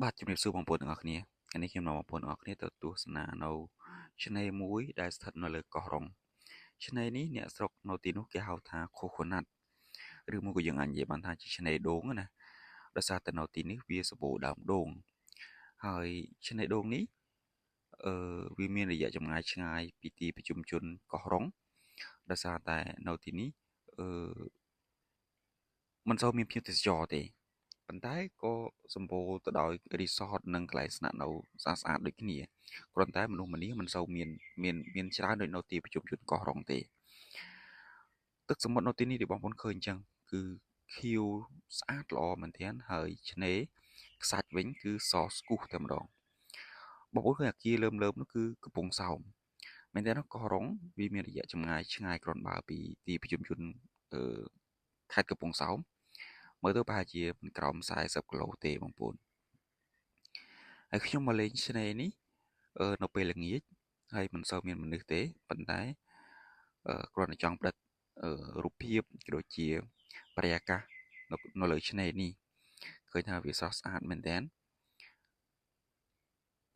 បាទជំរាបសួរបងប្អូនទាំងអស់គ្នាថ្ងៃនេះខ្ញុំនាំបងប្អូនទាំងអស់គ្នាទៅទស្សនានៅឆ្នេរមួយដែលស្ថិតនៅលើកោះរ៉ុងឆ្នេរនេះអ្នកស្រុកនៅទីនោះគេហៅថាខូខូណាត់ឬមួយក៏យើងអាចនិយាយបានថាជាឆ្នេរដូងណាដោយសារតែនៅទីនេះវាសម្បូរដើមដូងហើយឆ្នេរដូងនេះវាមានរយៈចម្ងាយឆ្ងាយពីទីប្រជុំជនកោះរ៉ុងដោយសារតែនៅទីនេះអឺមិនសូវមានភ្ញៀវទេសចរទេប៉ុន្តែក៏សម្បូរទៅដោយរីសតនិងកន្លែងស្នាក់នៅស្អាតៗដូចគ្នាគ្រាន់តែមនុស្សម្នាមិនសូវមានច្រើនដូចនៅទីប្រជុំជនកោះរ៉ុងទេទឹកសមុទ្រនៅទីនេះដែលបងប្អូនឃើញអញ្ចឹងគឺខៀវស្អាតល្អមែនទែនហើយឆ្នេរខ្សាច់វិញគឺសស្គុះតែម្ដងបងប្អូនឃើញអាគារលើមនោះគឺកំពង់សោមមែនតើកោះរ៉ុងវាមានរយៈចម្ងាយឆ្ងាយគ្រាន់បើពីទីប្រជុំជនអឺខេត្តកំពង់សោមមើលទៅប្រហែលជាមិនក្រោម40គីឡូទេបងប្អូនហើយខ្ញុំមកលេងឆ្នេរនេះនៅពេលល្ងាចហើយមិនសូវមានមនុស្សទេប៉ុន្តែគ្រាន់តែចង់ផ្ដិតរូបភាពក៏ដូចជាបរិយាកាសនៅលើឆ្នេរនេះឃើញថាវាស្រស់ស្អាតមែនទែន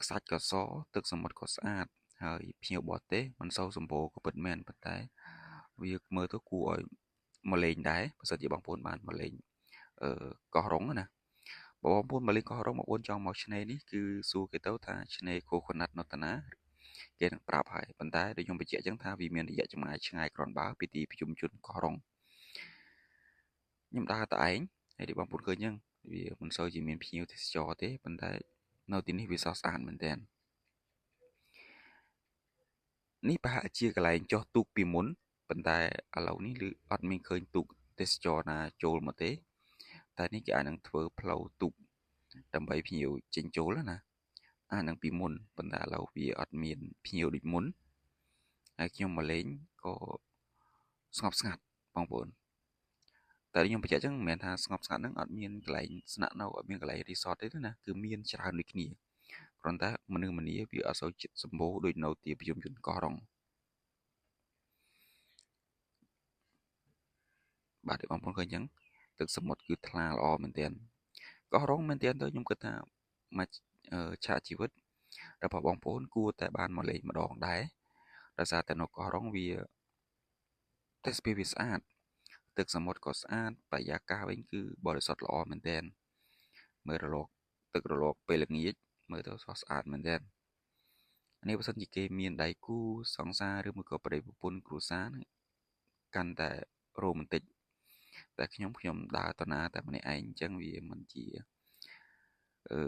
ខ្សាច់ក៏សទឹកសមុទ្រក៏ស្អាតហើយភ្ញៀវបរទេសមិនសូវសម្បូរក៏ពិតមែនប៉ុន្តែវាមើលទៅគួរឲ្យមកលេងដែរបើសិនជាបងប្អូនបានមកលេងកោះរ៉ុងណាបងប្អូនមកលេងកោះរ៉ុងបងប្អូនចង់មកឆ្នេរនេះគឺសួរគេទៅថាឆ្នេរខូខូណាត់នៅតាណាគេនឹងប្រាប់ហើយប៉ុន្តែដូចខ្ញុំបញ្ជាក់ចឹងថាវាមានរយៈចម្ងាយឆ្ងាយគ្រាន់បើពីទីប្រជុំជនកោះរ៉ុងខ្ញុំដើរទៅឯងហើយដូចបងប្អូនឃើញចឹងវាមិនសូវជាមានភ្ញៀវទេសចរទេប៉ុន្តែនៅទីនេះវាស្រស់ស្អាតមែនទែននេះប្រហែលជាកន្លែងចុះទូកពីមុនប៉ុន្តែឥឡូវនេះឬអត់មានឃើញទូកទេសចរណាចូលមកទេតែនេះគេអាចនឹងធ្វើផ្លូវទូកដើម្បីភ្ញៀវចេញចូលណាអានឹងពីមុនប៉ុន្តែឥឡូវវាអត់មានភ្ញៀវដូចមុនហើយខ្ញុំមកលេងក៏ស្ងប់ស្ងាត់បងប្អូនតែខ្ញុំបញ្ជាក់ចឹងមិនមែនថាស្ងប់ស្ងាត់ហ្នឹងអត់មានកន្លែងស្នាក់នៅអត់មានកន្លែងរីសតទេណាគឺមានច្រើនដូចគ្នាគ្រាន់តែមនុស្សម្នាវាអត់សូវចិត្តសម្បូរដូចនៅទីប្រជុំជនកោះរ៉ុងបាទបងប្អូនឃើញចឹងទឹកសមុទ្រគឺថ្លាល្អមែនទែនកោះរ៉ុងមែនទែនទៅខ្ញុំគិតថាមកឆាកជីវិតរបស់បងប្អូនគួរតែបានមកលេងម្ដងដែរដោយសារតែនៅកោះរ៉ុងវាទេសភាពវាស្អាតទឹកសមុទ្រក៏ស្អាតបរិយាកាសវិញគឺបរិសុទ្ធល្អមែនទែនមើលរលកទឹករលកពេលល្ងាចមើលទៅស្រស់ស្អាតមែនទែននេះបើសិនជាគេមានដៃគូសង្សារឬមួយក៏ប្តីប្រពន្ធគ្រួសារហ្នឹងកាន់តែរ៉ូមែនទិកតែខ្ញុំដើរតាណាតែម្នាក់ឯងអញ្ចឹងវាមិនជាអឺ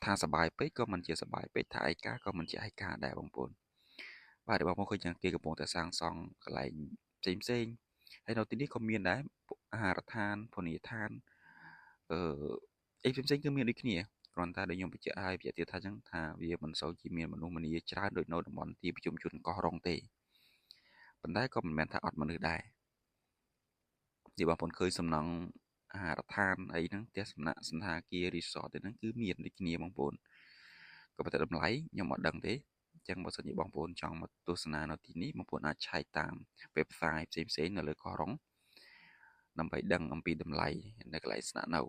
ថាសបាយពេកក៏មិនជាសបាយពេកថាឯកាក៏មិនជាឯកាដែរបងប្អូនបាទបងប្អូនឃើញយ៉ាងគេកំពុងតែសាងសង់កន្លែងផ្សេងហើយនៅទីនេះក៏មានដែរអាហារដ្ឋានភោជនីយដ្ឋានអឺអីផ្សេងៗគឺមានដូចគ្នាគ្រាន់តែដូចខ្ញុំបញ្ជាក់ឲ្យបញ្ជាក់ទៀតថាចឹងថាវាមិនសូវជាមានមនុស្សម្នាច្រើនដូចនៅតំបន់ទីប្រជុំជនកោះរ៉ុងទេប៉ុន្តែក៏មិនមែនថាអត់មនុស្សដែរទីបងប្អូនឃើញសំណង់អាហារដ្ឋានអីហ្នឹងផ្ទះសំណាក់សណ្ឋាគាររីសតហ្នឹងគឺមានដូចគ្នាបងប្អូនក៏ប៉ុន្តែតម្លៃខ្ញុំអត់ដឹងទេអញ្ចឹងបើសិនជាបងប្អូនចង់មកទស្សនានៅទីនេះបងប្អូនអាចឆែកតាម website ផ្សេងៗនៅលើកោះរ៉ុងដើម្បីដឹងអំពីតម្លៃនៅកន្លែងស្នាក់នៅ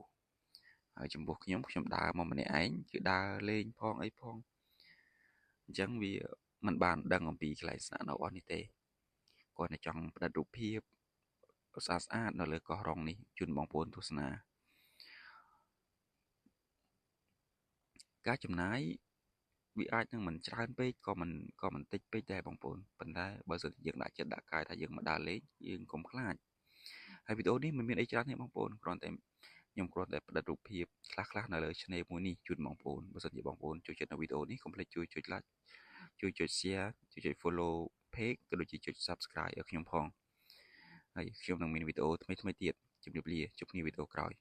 ហើយចំពោះខ្ញុំដើរមកម្នាក់ឯងគឺដើរលេងផងអីផងអញ្ចឹងវាមិនបានដឹងអំពីកន្លែងស្នាក់នៅអស់នេះទេគាត់តែចង់ផ្ដិតរូបភាពស្អាតនៅលើកោះរ៉ុងនេះជូនបងប្អូនទស្សនាការចំណាយវាអាចនឹងមិនច្រើនពេកក៏មិនតិចពេកដែរបងប្អូនប៉ុន្តែបើសិនយើងដាក់ចិត្តដាក់កាយថាយើងមកដើរលេងយើងកុំខ្លាចហើយវីដេអូនេះមិនមានអីច្រើនទេបងប្អូនគ្រាន់តែខ្ញុំគ្រាន់តែផ្តិតរូបភាពខ្លះៗនៅលើ channel មួយនេះជូនបងប្អូនបើសិនជាបងប្អូនចូលចិត្តនៅវីដេអូនេះកុំភ្លេចជួយចុច like ជួយចុច share ជួយចុច follow page ក៏ដូចជាចុច subscribe ឲ្យខ្ញុំផងហើយខ្ញុំនឹងមានវីដេអូថ្មីៗទៀតជម្រាបលាជួបគ្នាវីដេអូក្រោយ